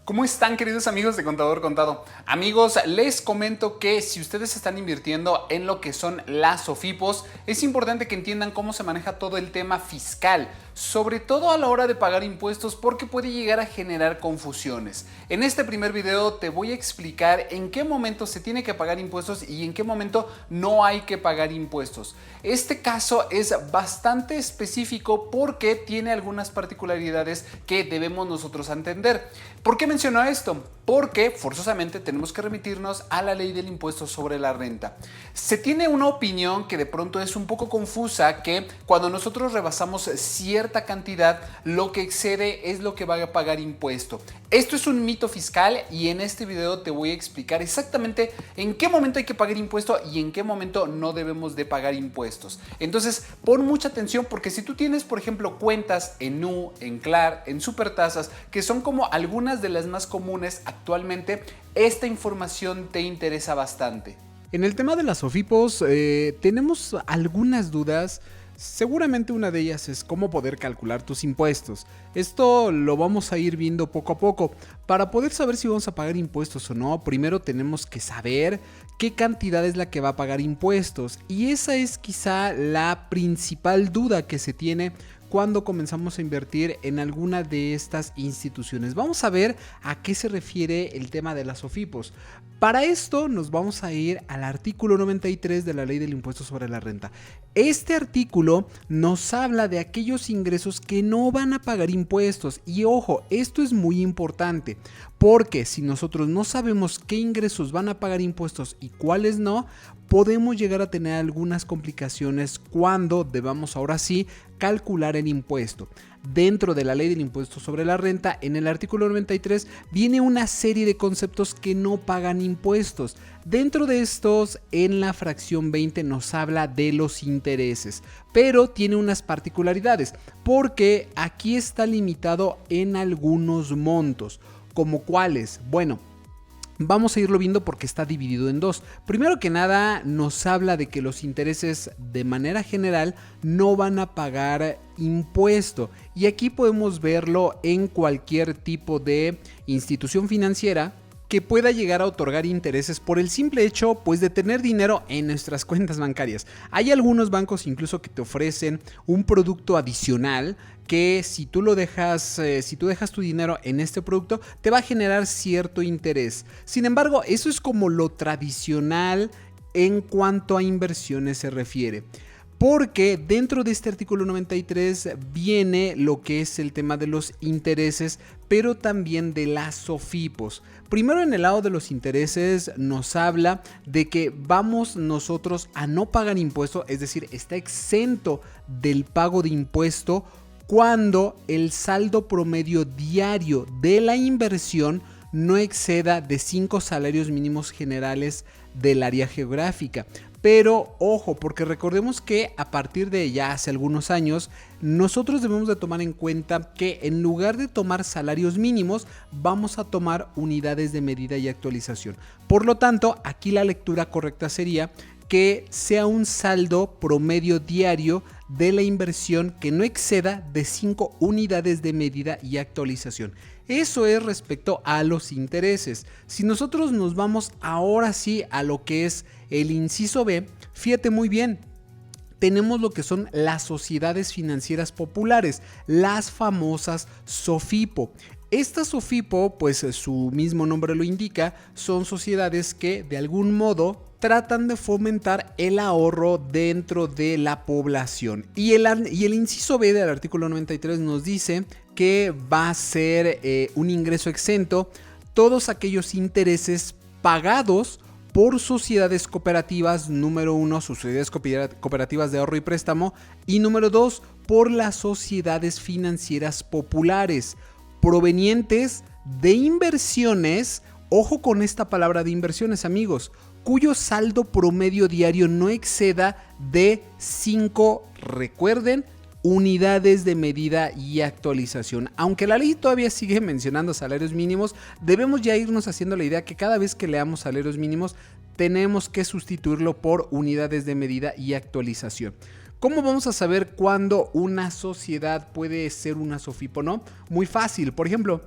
¿Cómo están, queridos amigos de Contador Contado? Amigos, les comento que si ustedes están invirtiendo en lo que son las SOFIPOS, es importante que entiendan cómo se maneja todo el tema fiscal, sobre todo a la hora de pagar impuestos, porque puede llegar a generar confusiones. En este primer video te voy a explicar en qué momento se tiene que pagar impuestos y en qué momento no hay que pagar impuestos. Este caso es bastante específico porque tiene algunas particularidades que debemos nosotros entender. ¿Por qué menciono esto? Porque forzosamente tenemos que remitirnos a la ley del impuesto sobre la renta. Se tiene una opinión que de pronto es un poco confusa, que cuando nosotros rebasamos cierta cantidad, lo que excede es lo que va a pagar impuesto. Esto es un mito fiscal y en este video te voy a explicar exactamente en qué momento hay que pagar impuesto y en qué momento no debemos de pagar impuestos. Entonces, pon mucha atención porque si tú tienes, por ejemplo, cuentas en Nu, en Clar, en Supertasas, que son como algunas de las más comunes actualmente, esta información te interesa bastante. En el tema de las SOFIPOS tenemos algunas dudas. Seguramente una de ellas es cómo poder calcular tus impuestos. Esto lo vamos a ir viendo poco a poco. Para poder saber si vamos a pagar impuestos o no, primero tenemos que saber qué cantidad es la que va a pagar impuestos. Y esa es quizá la principal duda que se tiene cuando comenzamos a invertir en alguna de estas instituciones. Vamos a ver a qué se refiere el tema de las SOFIPOS. Para esto nos vamos a ir al artículo 93 de la Ley del Impuesto sobre la Renta. Este artículo nos habla de aquellos ingresos que no van a pagar impuestos. Y ojo, esto es muy importante, porque si nosotros no sabemos qué ingresos van a pagar impuestos y cuáles no, podemos llegar a tener algunas complicaciones cuando debamos ahora sí calcular el impuesto. Dentro de la Ley del Impuesto sobre la Renta, en el artículo 93 viene una serie de conceptos que no pagan impuestos. Dentro de estos, en la fracción 20 nos habla de los intereses, pero tiene unas particularidades, porque aquí está limitado en algunos montos. ¿Como cuáles? Bueno, vamos a irlo viendo porque está dividido en dos. Primero que nada, nos habla de que los intereses de manera general no van a pagar impuesto. Y aquí podemos verlo en cualquier tipo de institución financiera que pueda llegar a otorgar intereses por el simple hecho pues de tener dinero en nuestras cuentas bancarias. Hay algunos bancos incluso que te ofrecen un producto adicional que si tú dejas tu dinero en este producto te va a generar cierto interés. Sin embargo, eso es como lo tradicional en cuanto a inversiones se refiere. Porque dentro de este artículo 93 viene lo que es el tema de los intereses, pero también de las SOFIPOS. Primero, en el lado de los intereses nos habla de que vamos nosotros a no pagar impuesto, es decir, está exento del pago de impuesto cuando el saldo promedio diario de la inversión no exceda de 5 salarios mínimos generales del área geográfica. Pero ojo, porque recordemos que a partir de ya hace algunos años, nosotros debemos de tomar en cuenta que en lugar de tomar salarios mínimos, vamos a tomar unidades de medida y actualización. Por lo tanto, aquí la lectura correcta sería que sea un saldo promedio diario de la inversión que no exceda de 5 unidades de medida y actualización. Eso es respecto a los intereses. Si nosotros nos vamos ahora sí a lo que es el inciso B, fíjate muy bien. Tenemos lo que son las sociedades financieras populares, las famosas SOFIPO. Estas SOFIPO, pues su mismo nombre lo indica, son sociedades que de algún modo tratan de fomentar el ahorro dentro de la población. Y el inciso B del artículo 93 nos dice que va a ser un ingreso exento todos aquellos intereses pagados por sociedades cooperativas, número 1, sociedades cooperativas de ahorro y préstamo, y número 2, por las sociedades financieras populares, provenientes de inversiones, ojo con esta palabra de inversiones, amigos, cuyo saldo promedio diario no exceda de 5, recuerden, unidades de medida y actualización. Aunque la ley todavía sigue mencionando salarios mínimos, debemos ya irnos haciendo la idea que cada vez que leamos salarios mínimos tenemos que sustituirlo por unidades de medida y actualización. ¿Cómo vamos a saber cuándo una sociedad puede ser una SOFIPO, no? Muy fácil, por ejemplo,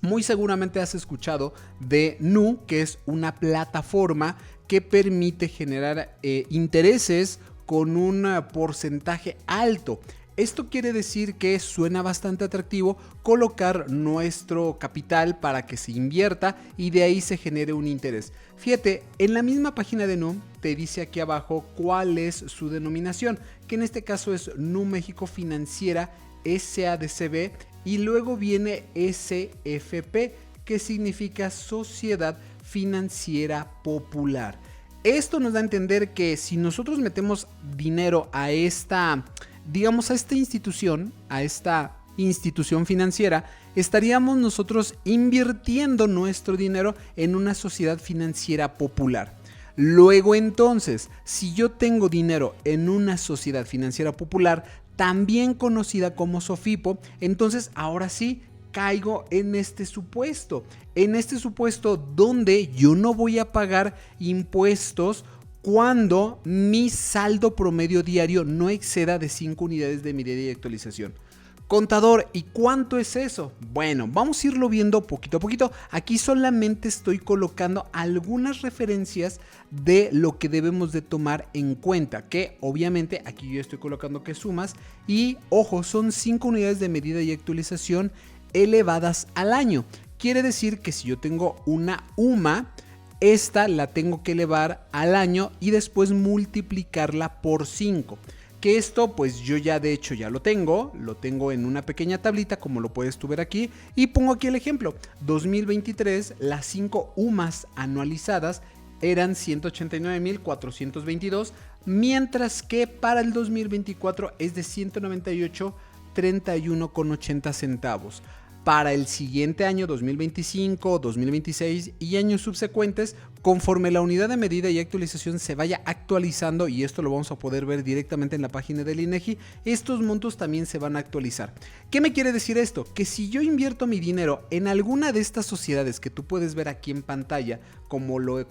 Muy seguramente has escuchado de Nu, que es una plataforma que permite generar intereses con un porcentaje alto. Esto quiere decir que suena bastante atractivo colocar nuestro capital para que se invierta y de ahí se genere un interés. Fíjate, en la misma página de Nu te dice aquí abajo cuál es su denominación, que en este caso es Nu México Financiera SADCB, y luego viene SFP, que significa Sociedad Financiera Popular. Esto nos da a entender que si nosotros metemos dinero a esta institución financiera, estaríamos nosotros invirtiendo nuestro dinero en una sociedad financiera popular. Luego entonces, si yo tengo dinero en una sociedad financiera popular, también conocida como SOFIPO, entonces ahora sí caigo en este supuesto donde yo no voy a pagar impuestos cuando mi saldo promedio diario no exceda de 5 unidades de medida y actualización. Contador, ¿y cuánto es eso? Bueno, vamos a irlo viendo poquito a poquito. Aquí solamente estoy colocando algunas referencias de lo que debemos de tomar en cuenta, que obviamente aquí yo estoy colocando que sumas y ojo, son 5 unidades de medida y actualización elevadas al año. Quiere decir que si yo tengo una UMA, esta la tengo que elevar al año y después multiplicarla por 5. Que esto pues yo ya de hecho ya lo tengo en una pequeña tablita como lo puedes tú ver aquí, y pongo aquí el ejemplo. 2023 las 5 UMAs anualizadas eran 189,422, mientras que para el 2024 es de 198,31,80 centavos. Para el siguiente año 2025, 2026 y años subsecuentes, conforme la unidad de medida y actualización se vaya actualizando, y esto lo vamos a poder ver directamente en la página del INEGI, estos montos también se van a actualizar. ¿Qué me quiere decir esto? Que si yo invierto mi dinero en alguna de estas sociedades que tú puedes ver aquí en pantalla, como lo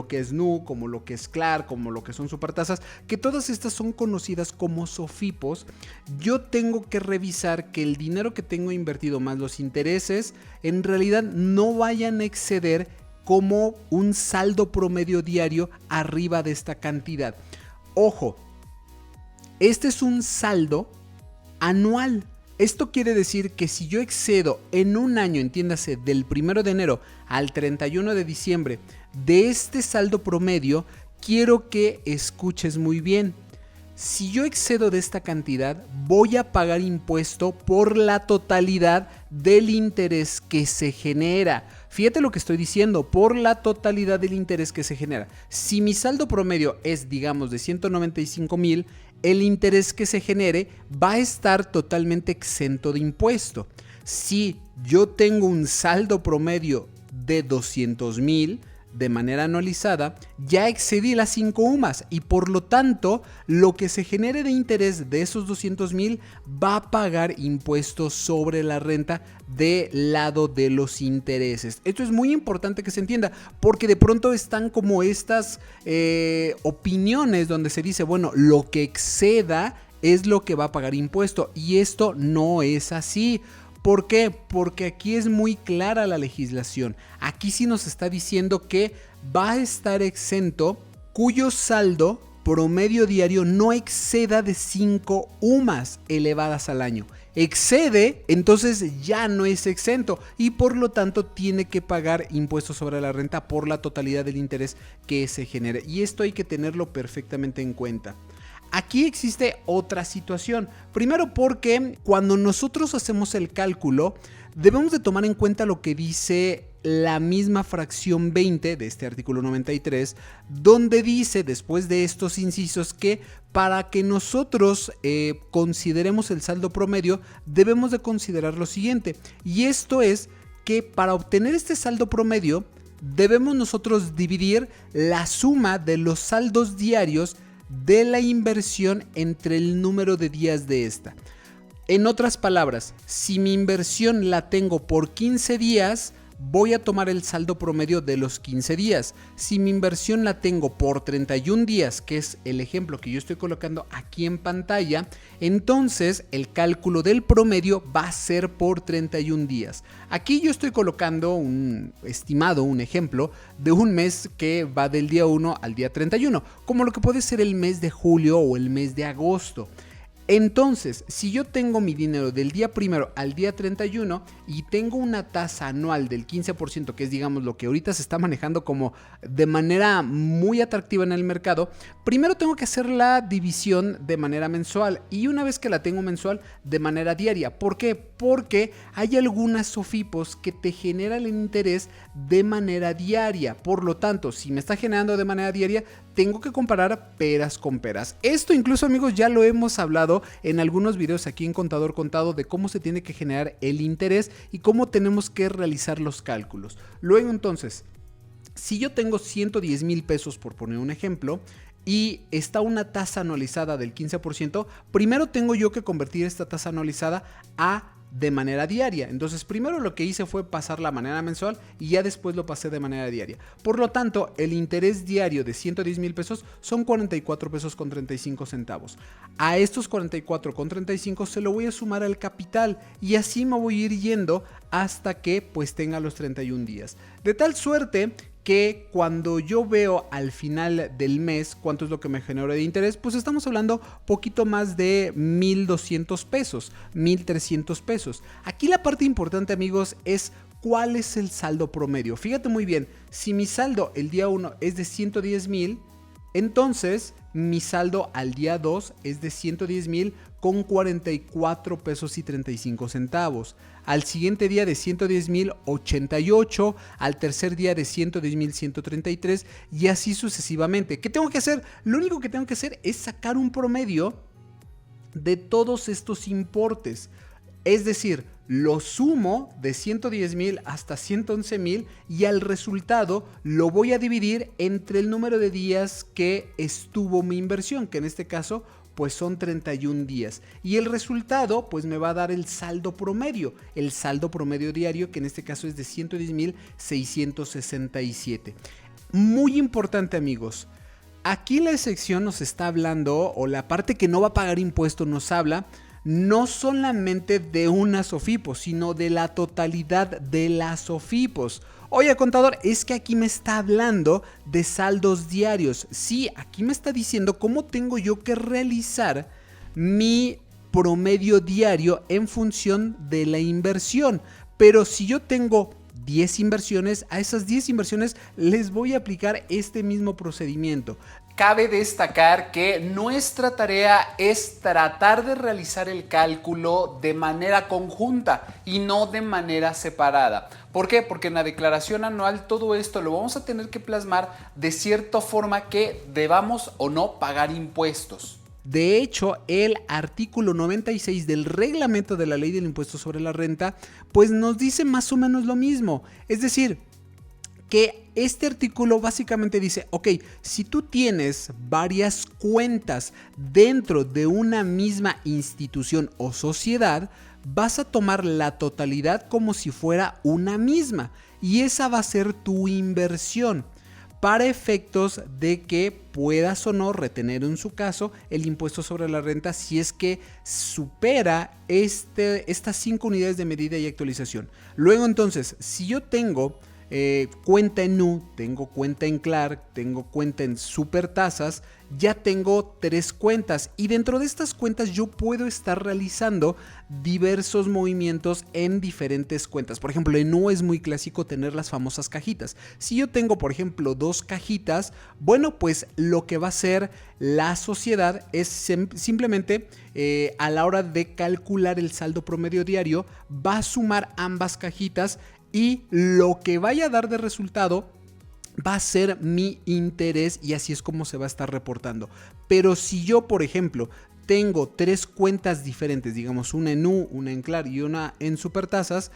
que es Nu, como lo que es CLAR, como lo que son Supertasas, que todas estas son conocidas como SOFIPOS, yo tengo que revisar que el dinero que tengo invertido más los intereses en realidad no vayan a exceder como un saldo promedio diario arriba de esta cantidad. Ojo, este es un saldo anual. Esto quiere decir que si yo excedo en un año, entiéndase, del 1 de enero al 31 de diciembre de este saldo promedio, quiero que escuches muy bien. Si yo excedo de esta cantidad, voy a pagar impuesto por la totalidad del interés que se genera. Fíjate lo que estoy diciendo, por la totalidad del interés que se genera. Si mi saldo promedio es, digamos, de 195,000, el interés que se genere va a estar totalmente exento de impuesto. Si yo tengo un saldo promedio de 200,000, de manera anualizada, ya excedí las 5 UMAs y por lo tanto lo que se genere de interés de esos 200,000 va a pagar impuestos sobre la renta del lado de los intereses. Esto es muy importante que se entienda, porque de pronto están como estas opiniones donde se dice, bueno, lo que exceda es lo que va a pagar impuesto, y esto no es así. ¿Por qué? Porque aquí es muy clara la legislación. Aquí sí nos está diciendo que va a estar exento cuyo saldo promedio diario no exceda de 5 UMAs elevadas al año. Excede, entonces ya no es exento y por lo tanto tiene que pagar impuestos sobre la renta por la totalidad del interés que se genere. Y esto hay que tenerlo perfectamente en cuenta. Aquí existe otra situación. Primero porque cuando nosotros hacemos el cálculo, debemos de tomar en cuenta lo que dice la misma fracción 20 de este artículo 93, donde dice después de estos incisos que para que nosotros consideremos el saldo promedio, debemos de considerar lo siguiente. Y esto es que para obtener este saldo promedio, debemos nosotros dividir la suma de los saldos diarios de la inversión entre el número de días de esta. En otras palabras, si mi inversión la tengo por 15 días, voy a tomar el saldo promedio de los 15 días. Si mi inversión la tengo por 31 días, que es el ejemplo que yo estoy colocando aquí en pantalla, entonces el cálculo del promedio va a ser por 31 días. Aquí yo estoy colocando un estimado, un ejemplo de un mes que va del día 1 al día 31, como lo que puede ser el mes de julio o el mes de agosto. Entonces, si yo tengo mi dinero del día 1 al día 31 y tengo una tasa anual del 15%, que es digamos lo que ahorita se está manejando como de manera muy atractiva en el mercado, primero tengo que hacer la división de manera mensual y una vez que la tengo mensual, de manera diaria. ¿Por qué? Porque hay algunas SOFIPOS que te generan el interés de manera diaria. Por lo tanto, si me está generando de manera diaria, tengo que comparar peras con peras. Esto incluso, amigos, ya lo hemos hablado en algunos videos aquí en Contador Contado de cómo se tiene que generar el interés y cómo tenemos que realizar los cálculos. Luego, entonces, si yo tengo 110,000 pesos, por poner un ejemplo, y está una tasa anualizada del 15%, primero tengo yo que convertir esta tasa anualizada a de manera diaria. Entonces primero lo que hice fue pasar la manera mensual y ya después lo pasé de manera diaria. Por lo tanto, el interés diario de 110,000 pesos son 44 pesos con 35 centavos. A estos 44 con 35 se lo voy a sumar al capital y así me voy a ir yendo hasta que pues tenga los 31 días. De tal suerte que cuando yo veo al final del mes cuánto es lo que me generó de interés, pues estamos hablando poquito más de 1,200 pesos, 1,300 pesos. Aquí la parte importante, amigos, es cuál es el saldo promedio. Fíjate muy bien, si mi saldo el día 1 es de 110,000, entonces mi saldo al día 2 es de 110,000 con 44 pesos y 35 centavos. Al siguiente día de 110,000, 88. Al tercer día de 110,000, 133 y así sucesivamente. ¿Qué tengo que hacer? Lo único que tengo que hacer es sacar un promedio de todos estos importes. Es decir, lo sumo de 110,000 hasta 111,000 y al resultado lo voy a dividir entre el número de días que estuvo mi inversión, que en este caso pues son 31 días. Y el resultado pues me va a dar el saldo promedio diario, que en este caso es de 110,667. Muy importante, amigos. Aquí la sección nos está hablando, o la parte que no va a pagar impuestos nos habla no solamente de una SOFIPO, sino de la totalidad de las SOFIPOS. Oye, contador, es que aquí me está hablando de saldos diarios. Sí, aquí me está diciendo cómo tengo yo que realizar mi promedio diario en función de la inversión. Pero si yo tengo 10 inversiones, a esas 10 inversiones les voy a aplicar este mismo procedimiento. Cabe destacar que nuestra tarea es tratar de realizar el cálculo de manera conjunta y no de manera separada. ¿Por qué? Porque en la declaración anual todo esto lo vamos a tener que plasmar de cierta forma que debamos o no pagar impuestos. De hecho, el artículo 96 del reglamento de la ley del impuesto sobre la renta, pues nos dice más o menos lo mismo. Es decir, que este artículo básicamente dice, ok, si tú tienes varias cuentas dentro de una misma institución o sociedad, vas a tomar la totalidad como si fuera una misma y esa va a ser tu inversión para efectos de que puedas o no retener en su caso el impuesto sobre la renta si es que supera estas 5 unidades de medida y actualización. Luego entonces, si yo tengo cuenta en Nu, tengo cuenta en Clark, tengo cuenta en Supertasas, ya tengo 3 cuentas y dentro de estas cuentas yo puedo estar realizando diversos movimientos en diferentes cuentas. Por ejemplo, en Nu es muy clásico tener las famosas cajitas. Si yo tengo, por ejemplo, 2 cajitas, bueno, pues lo que va a hacer la sociedad es simplemente a la hora de calcular el saldo promedio diario, va a sumar ambas cajitas y lo que vaya a dar de resultado va a ser mi interés y así es como se va a estar reportando. Pero si yo, por ejemplo, tengo 3 cuentas diferentes, digamos una en Nu, una en Clark y una en Supertasas,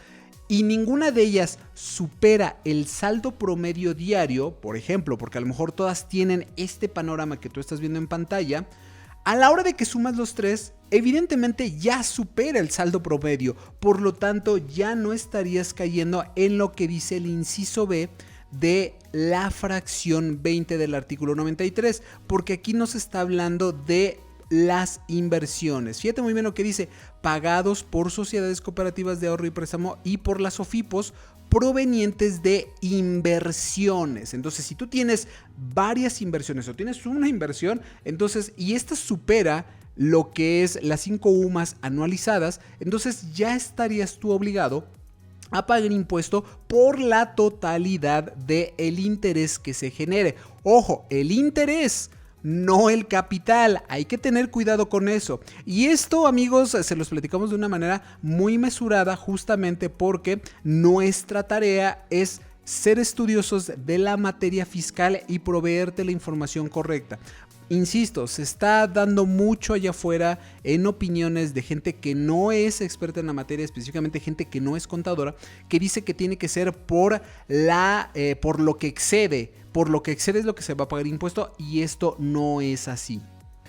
y ninguna de ellas supera el saldo promedio diario, por ejemplo, porque a lo mejor todas tienen este panorama que tú estás viendo en pantalla, A la hora de que sumas los tres, evidentemente ya supera el saldo promedio, por lo tanto ya no estarías cayendo en lo que dice el inciso B de la fracción 20 del artículo 93, porque aquí nos está hablando de las inversiones. Fíjate muy bien lo que dice: pagados por sociedades cooperativas de ahorro y préstamo y por las SOFIPOS provenientes de inversiones. Entonces, si tú tienes varias inversiones o tienes una inversión, entonces, y esta supera lo que es las 5 UMAS anualizadas, entonces ya estarías tú obligado a pagar impuesto por la totalidad del interés que se genere. Ojo, el interés, no el capital. Hay que tener cuidado con eso. Y esto, amigos, se los platicamos de una manera muy mesurada, justamente porque nuestra tarea es ser estudiosos de la materia fiscal y proveerte la información correcta. Insisto, se está dando mucho allá afuera en opiniones de gente que no es experta en la materia, específicamente gente que no es contadora, que dice que tiene que ser por lo que excede. Por lo que excede es lo que se va a pagar impuesto, y esto no es así.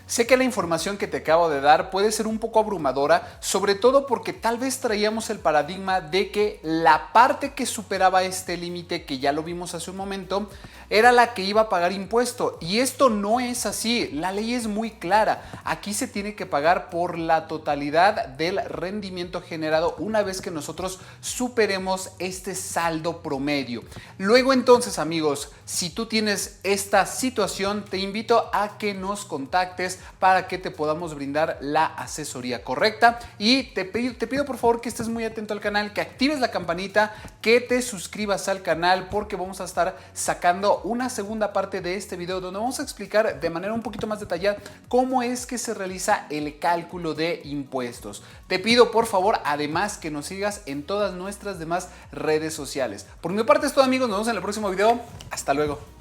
Sé que la información que te acabo de dar puede ser un poco abrumadora, sobre todo porque tal vez traíamos el paradigma de que la parte que superaba este límite, que ya lo vimos hace un momento, era la que iba a pagar impuesto. Y esto no es así, la ley es muy clara. Aquí se tiene que pagar por la totalidad del rendimiento generado una vez que nosotros superemos este saldo promedio. Luego entonces, amigos, si tú tienes esta situación, te invito a que nos contactes para que te podamos brindar la asesoría correcta, y te pido por favor que estés muy atento al canal, que actives la campanita, que te suscribas al canal, porque vamos a estar sacando una segunda parte de este video donde vamos a explicar de manera un poquito más detallada cómo es que se realiza el cálculo de impuestos. Te pido por favor además que nos sigas en todas nuestras demás redes sociales. Por mi parte es todo, amigos, nos vemos en el próximo video. Hasta luego.